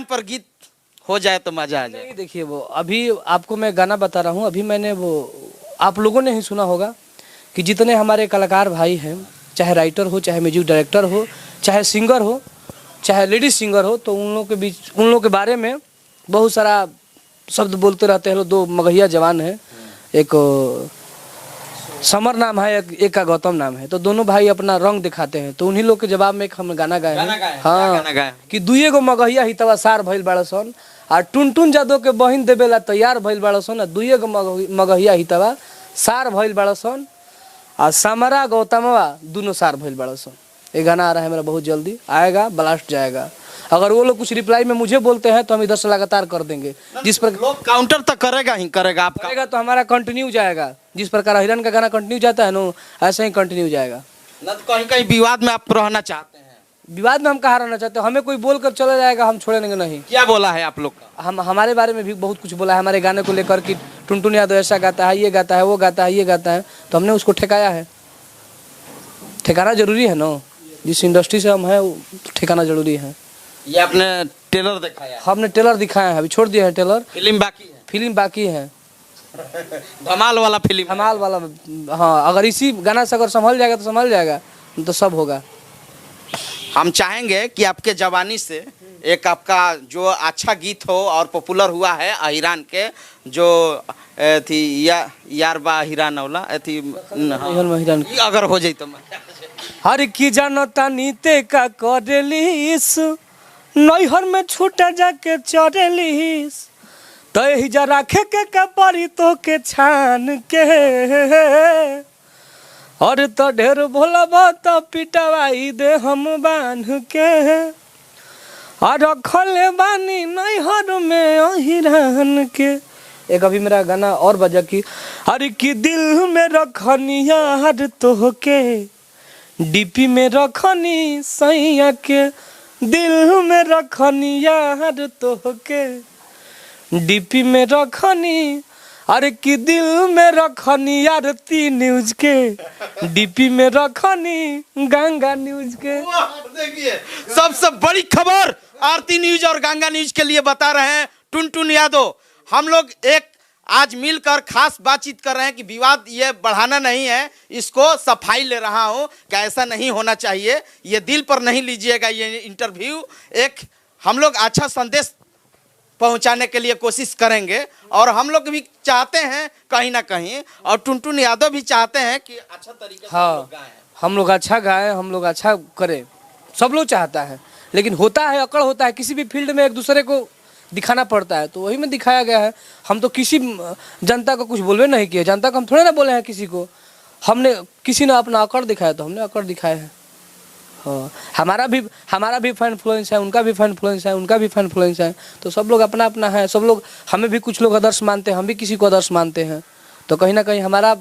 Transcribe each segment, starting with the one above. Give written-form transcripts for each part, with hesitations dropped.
पर गीत हो जाए तो मजा आ जाए। नहीं देखिए, वो अभी आपको मैं गाना बता रहा हूँ, अभी मैंने वो आप लोगों ने ही सुना होगा कि जितने हमारे कलाकार भाई हैं, चाहे राइटर हो, चाहे म्यूजिक डायरेक्टर हो, चाहे सिंगर हो, चाहे लेडीज सिंगर हो, तो उन लोगों के बीच, उन लोगों के बारे में बहुत सारा शब्द बोलते रहते हैं। दो मगहिया जवान है, एक समर नाम है, एक का गौतम नाम है, तो दोनों भाई अपना रंग दिखाते हैं। तो उन्हीं लोग के जवाब में एक हम गाना गाए हैं। हाँ, कि दुए गो मगहिया हितवा सार भइल बाड़ा सन, आ टुनटुन जादव के बहिन देवेला तैयार भइल बाड़ा सन, आ दुए गो मगहिया हितवा सार भइल बाड़ा सन, आ समरा गौतमवा दोनों सार भइल बाड़ा सन। ये गाना आ रहा है मेरा, बहुत जल्दी आएगा, ब्लास्ट जाएगा। अगर वो लोग कुछ रिप्लाई में मुझे बोलते हैं तो हम इधर से लगातार कर देंगे। जिस पर लोग काउंटर तक करेगा ही करेगा, आपका करेगा तो हमारा कंटिन्यू जाएगा। जिस प्रकार हिरन का गाना कंटिन्यू जाता है ना, ऐसे ही कंटिन्यू जाएगा। न तो कहीं कहीं विवाद में आप रहना चाहते हैं। विवाद में हम कहाँ रहना चाहते हैं? हमें कोई बोल कर चला जाएगा, हम छोड़ेंगे नहीं। क्या बोला है आप लोग का? हम हमारे बारे में भी बहुत कुछ बोला है, हमारे गाने को लेकर कि टुनटुन यादव ऐसा गाता है, ये गाता है, वो गाता है, ये गाता है, तो हमने उसको ठेकाया है। ठेकाना जरूरी है ना, जिस इंडस्ट्री से हम हैं ठेकाना जरूरी है। ये आपने टेलर दिखाया? हमने टेलर दिखाया है, अभी छोड़ दिया है टेलर। फिल्म बाकी है? फिल्म बाकी है, धमाल वाला फिल्म, धमाल वाला। हाँ, अगर इसी गाना से अगर संभल जाएगा तो संभल जाएगा, तो सब होगा। हम चाहेंगे कि आपके जवानी से एक आपका जो अच्छा गीत हो और पॉपुलर हुआ है अहिरान के, जो थी यार बा हिरान वाला थी, अगर हो जाए तो हर की जानता नीते का करेलिस, नैहर में छूटा जाके चरेलिस, तो ही जा राखे के कपड़ी तो के छान के, और तो ढेर भोला तो पिटवाई दे हम बांध के, और रखले बानी नैहर में अहिरान के। एक अभी मेरा गाना और बजा कि अरे की दिल में रखनी यार तो के, डीपी में रखनी सैया के, दिल में रखनी यार तो के, डीपी में रखनी, अरे की दिल में रखनी आरती न्यूज के, डीपी में रखनी गंगा न्यूज के। देखिए, सबसे बड़ी खबर आरती न्यूज और गंगा न्यूज के लिए बता रहे हैं टुनटुन यादव। हम लोग एक आज मिलकर खास बातचीत कर रहे हैं कि विवाद ये बढ़ाना नहीं है, इसको सफाई ले रहा हूं कि ऐसा नहीं होना चाहिए, ये दिल पर नहीं लीजिएगा ये इंटरव्यू। एक हम लोग अच्छा संदेश पहुंचाने के लिए कोशिश करेंगे, और हम लोग भी चाहते हैं कहीं ना कहीं, और टुनटुन यादव भी चाहते हैं कि अच्छा तरीके से हाँ, हम लोग अच्छा गाएं, हम लोग अच्छा करें, सब लोग चाहता है। लेकिन होता है, अकड़ होता है, किसी भी फील्ड में एक दूसरे को दिखाना पड़ता है, तो वही में दिखाया गया है। हम तो किसी जनता को कुछ बोलवे नहीं किए, जनता को हम थोड़े ना बोले हैं किसी को। हमने किसी ने अपना अकड़ दिखाया तो हमने अकड़ दिखाया है। हाँ, हमारा भी फैन इन्फ्लुएंस है, उनका भी फैन इन्फ्लुएंस है, उनका भी फैन इन्फ्लुएंस है, तो सब लोग अपना अपना है। सब लोग, हमें भी कुछ लोग आदर्श मानते हैं, हम भी किसी को आदर्श मानते हैं। तो कहीं ना कहीं हमारा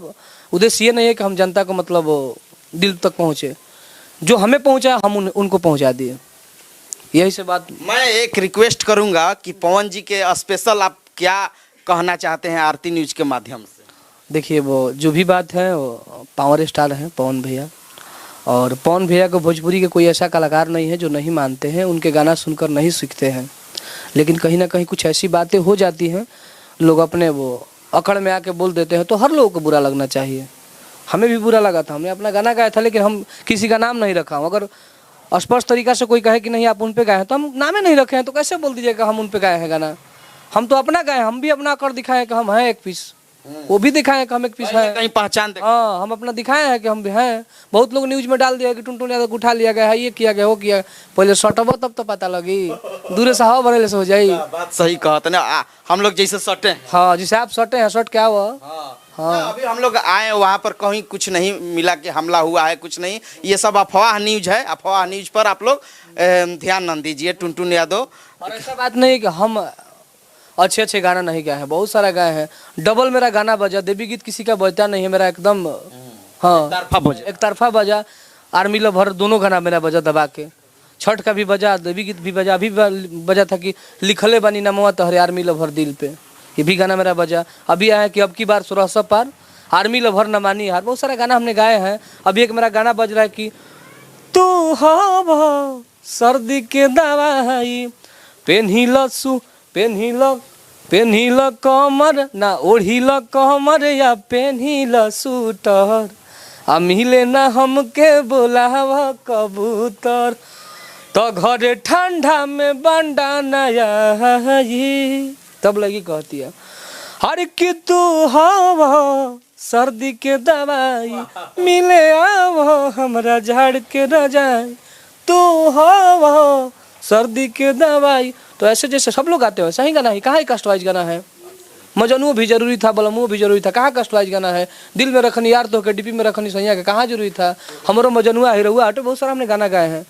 उद्देश्य ये नहीं है कि हम जनता को मतलब दिल तक पहुँचे, जो हमें पहुँचा हम उनको पहुँचा दिए, यही से बात। मैं एक रिक्वेस्ट करूंगा कि पवन जी के स्पेशल आप क्या कहना चाहते हैं आरती न्यूज के माध्यम से? देखिए, वो जो भी बात है वो पावर स्टार हैं पवन भैया, और पवन भैया को भोजपुरी के कोई ऐसा कलाकार नहीं है जो नहीं मानते हैं, उनके गाना सुनकर नहीं सीखते हैं। लेकिन कहीं ना कहीं कुछ ऐसी बातें हो जाती हैं, लोग अपने वो अकड़ में आके बोल देते हैं, तो हर लोगों को बुरा लगना चाहिए। हमें भी बुरा लगा था, हमने अपना गाना गाया था, लेकिन हम किसी का नाम नहीं रखा हूँ। अगर स्पष्ट तरीका से कोई कहे कि नहीं आप उन पे गाए हैं, तो हम नामे नहीं रखे हैं, तो कैसे बोल दीजिएगा हम उन पे गाए हैं गाना? हम तो अपना गाए, हम भी अपना अकड़ दिखाए कि हम हैं एक पीस, वो भी दिखाए कि हम एक पीस है, कहीं पहचान दे। हाँ, हम अपना दिखाए हैं कि हम भी हैं। बहुत लोग न्यूज में डाल दिया कि टुनटुन यादव को उठा लिया गया है, ये किया गया, वो किया। पहले सटब तब तो पता लगी, दूर से हवा भरेले से हो जाई। बात सही कहते ना, हम लोग जैसे सटे हैं। हाँ, जैसे आप सटे हैं, सट क्या हुआ? हाँ, अभी हम लोग आए वहाँ पर कहीं कुछ नहीं मिला कि हमला हुआ है, कुछ नहीं, ये सब अफवाह न्यूज है। अफवाह न्यूज पर आप लोग ध्यान न दीजिए। टुनटुन यादव, और ऐसा बात नहीं कि हम अच्छे अच्छे गाना नहीं गाए हैं, बहुत सारा गाए हैं। डबल मेरा गाना बजा, देवी गीत किसी का बजता नहीं है मेरा, एकदम हाँ एक तरफा बजा। आर्मी लवर दोनों गाना मेरा बजा दबा के, छठ का भी बजा, देवी गीत भी बजा। अभी बजा था कि लिखले बनी नमवा तोहरे आर्मी लवर दिल पे, ये भी गाना मेरा बजा। अभी आया कि अब की बार 1600 पार, आर्मी लवर न मानी हार, बहुत सारा गाना हमने गाए हैं। अभी एक मेरा गाना बज रहा है कि तू हवा सर्दी के दवाई, पेन्हिल कमर ना ओढ़िल कमर या पेन्हिल सूटर आ मिले ना हमके बोलाव कबूतर तो घर ठंडा में बंडा नया तब लगी कहती है हर कि तू हवा सर्दी के दवाई मिले आवो हमरा झाड़ के रजाई तू हवा सर्दी के दवाई। तो ऐसे जैसे सब लोग गाते हो सही गाना है, कहाँ कस्ट वाइज गाना है। मजनू भी जरूरी था, बलमू भी जरूरी था, कहाँ कस्ट वाइज गाना है। दिल में रखनी यार तो के डीपी में रखनी सैया के कहाँ जरूरी था। हमारो मजनुआ हिरुआ आटो बहुत सारा हमने गाना गाए हैं।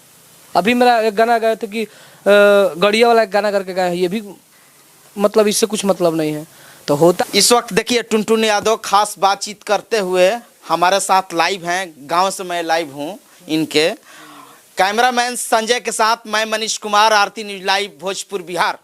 अभी मेरा एक गाना गाए थे कि गड़िया वाला एक गाना करके गाए हैं, ये भी मतलब इससे कुछ मतलब नहीं है। तो होता इस वक्त देखिए टुनटुन यादव खास बातचीत करते हुए हमारे साथ लाइव हैं। गांव से मैं लाइव हूं इनके। कैमरामैन संजय के साथ मैं मनीष कुमार, आरती न्यूज लाइव, भोजपुर, बिहार।